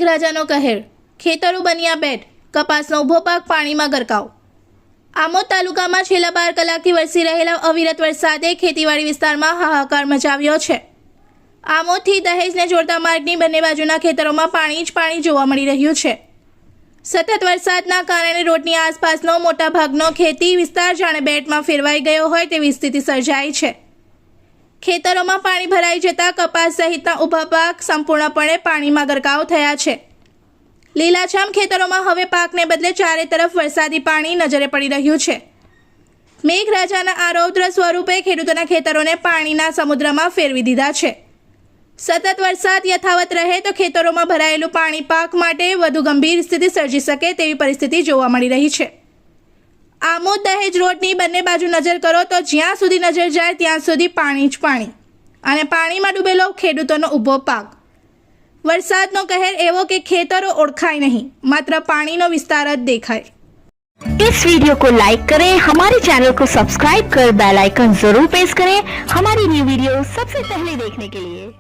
મેઘરાજાનો કહેર, ખેતરો બન્યા બેટ, કપાસનો ઊભો પાક પાણીમાં ગરકાવ। આમોદ તાલુકામાં છેલ્લા 12 કલાકથી વરસી રહેલા અવિરત વરસાદે ખેતીવાડી વિસ્તારમાં હાહાકાર મચાવ્યો છે। આમોદથી દહેજને જોડતા માર્ગની બંને બાજુના ખેતરોમાં પાણી જ પાણી જોવા મળી રહ્યું છે। સતત વરસાદના કારણે રોડની આસપાસનો મોટા ભાગનો ખેતી વિસ્તાર જાણે બેટમાં ફેરવાઈ ગયો હોય તેવી સ્થિતિ સર્જાઈ છે। ખેતરોમાં પાણી ભરાઈ જતા કપાસ સહિતના ઊભા પાક સંપૂર્ણપણે પાણીમાં ગરકાવ થયા છે। લીલાછમ ખેતરોમાં હવે પાકને બદલે ચારે તરફ વરસાદી પાણી નજરે પડી રહ્યું છે। મેઘરાજાના આ રૌદ્ર સ્વરૂપે ખેડૂતોના ખેતરોને પાણીના સમુદ્રમાં ફેરવી દીધા છે। સતત વરસાદ યથાવત રહે તો ખેતરોમાં ભરાયેલું પાણી પાક માટે વધુ ગંભીર સ્થિતિ સર્જી શકે તેવી પરિસ્થિતિ જોવા મળી રહી છે। આમોદ દહેજ રોડની બંને બાજુ નજર કરો તો જ્યાં સુધી નજર જાય ત્યાં સુધી પાણી જ પાણી અને પાણીમાં ડૂબેલો ખેડૂતોનો ઊભો પાક। વરસાદનો કહેર એવો કે ખેતરો ઓળખાય નહીં, માત્ર પાણીનો વિસ્તાર જ દેખાય। इस वीडियो को लाइक करें, हमारे चैनल को सब्सक्राइब कर बेल आइकन जरूर प्रेस करें हमारी न्यू वीडियो सबसे पहले देखने के लिए।